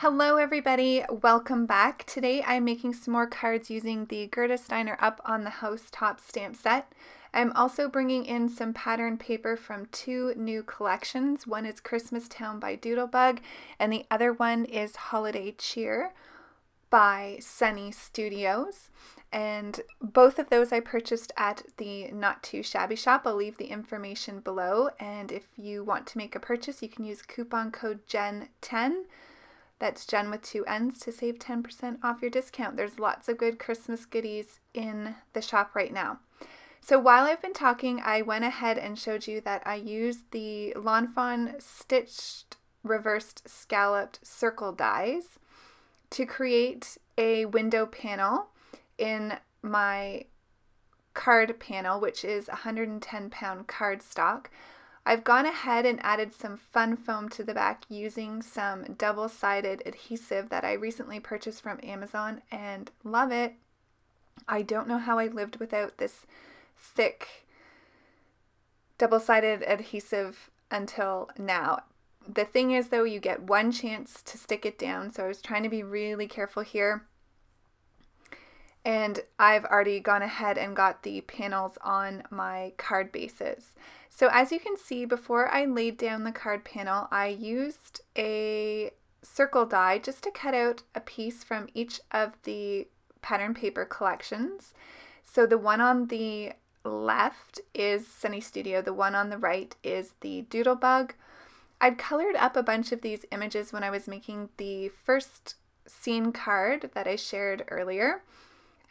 Hello everybody, welcome back. Today I'm making some more cards using the Gerda Steiner Up on the Housetop stamp set. I'm also bringing in some pattern paper from two new collections. One is Christmas Town by Doodlebug and the other one is Holiday Cheer by Sunny Studios. And both of those I purchased at the Not Too Shabby shop. I'll leave the information below, and if you want to make a purchase you can use coupon code JEN10. That's Jen with two N's to save 10% off your discount. There's lots of good Christmas goodies in the shop right now. So while I've been talking, I went ahead and showed you that I used the Fawn stitched reversed scalloped circle dies to create a window panel in my card panel, which is 110-pound cardstock. I've gone ahead and added some fun foam to the back using some double-sided adhesive that I recently purchased from Amazon and love it. I don't know how I lived without this thick double-sided adhesive until now. The thing is though, you get one chance to stick it down, so I was trying to be really careful here. And I've already gone ahead and got the panels on my card bases. So as you can see, before I laid down the card panel, I used a circle die just to cut out a piece from each of the pattern paper collections. So the one on the left is Sunny Studio, the one on the right is the Doodlebug. I'd colored up a bunch of these images when I was making the first scene card that I shared earlier,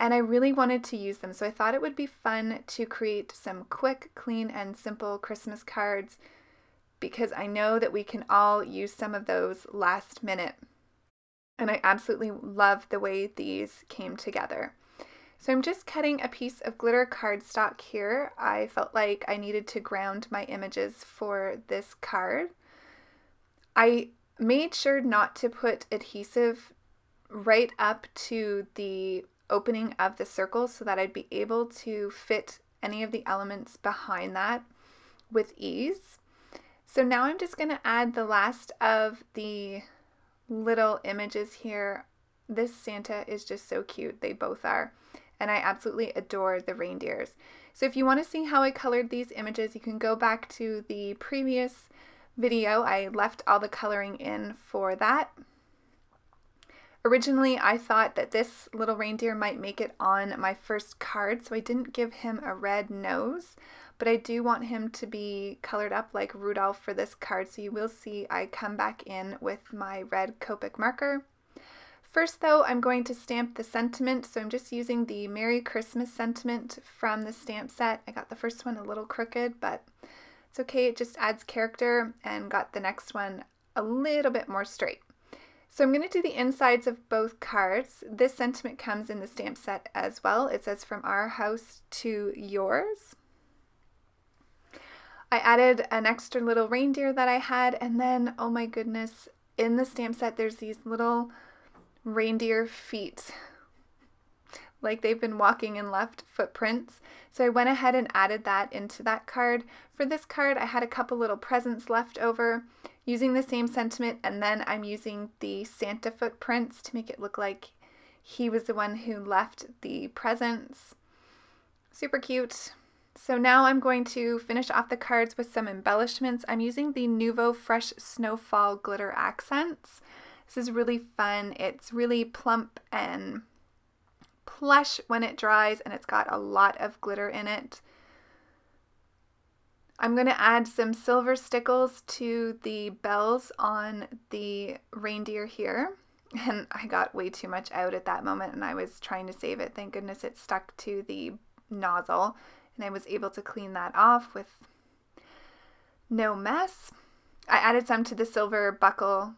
and I really wanted to use them, so I thought it would be fun to create some quick, clean, and simple Christmas cards because I know that we can all use some of those last minute. And I absolutely love the way these came together. So I'm just cutting a piece of glitter cardstock here. I felt like I needed to ground my images for this card. I made sure not to put adhesive right up to the opening of the circle so that I'd be able to fit any of the elements behind that with ease. So now I'm just going to add the last of the little images here. This Santa is just so cute, they both are, and I absolutely adore the reindeers. So if you want to see how I colored these images, you can go back to the previous video. I left all the coloring in for that. Originally, I thought that this little reindeer might make it on my first card, so I didn't give him a red nose, but I do want him to be colored up like Rudolph for this card, so you will see I come back in with my red Copic marker. First though, I'm going to stamp the sentiment, so I'm just using the Merry Christmas sentiment from the stamp set. I got the first one a little crooked, but it's okay, it just adds character, and got the next one a little bit more straight. So I'm going to do the insides of both cards. This sentiment comes in the stamp set as well. It says from our house to yours. I added an extra little reindeer that I had, and then, oh my goodness, in the stamp set there's these little reindeer feet, like they've been walking and left footprints. So I went ahead and added that into that card. For this card I had a couple little presents left over using the same sentiment, and then I'm using the Santa footprints to make it look like he was the one who left the presents. Super cute. So now I'm going to finish off the cards with some embellishments. I'm using the Nuvo Fresh Snowfall glitter accents. This is really fun. It's really plump and plush when it dries, and it's got a lot of glitter in it. I'm going to add some silver stickles to the bells on the reindeer here, and I got way too much out at that moment and I was trying to save it. Thank goodness it stuck to the nozzle and I was able to clean that off with no mess. I added some to the silver buckle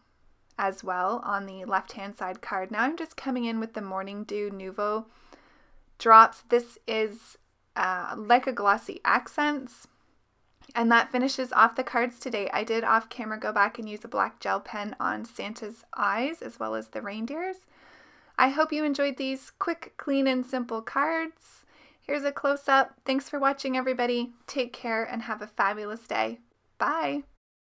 as well on the left hand side card. Now I'm just coming in with the Morning Dew Nuvo drops. This is like a glossy accents. And that finishes off the cards today. I did off camera go back and use a black gel pen on Santa's eyes as well as the reindeers. I hope you enjoyed these quick, clean, and simple cards. Here's a close-up. Thanks for watching, everybody. Take care and have a fabulous day. Bye!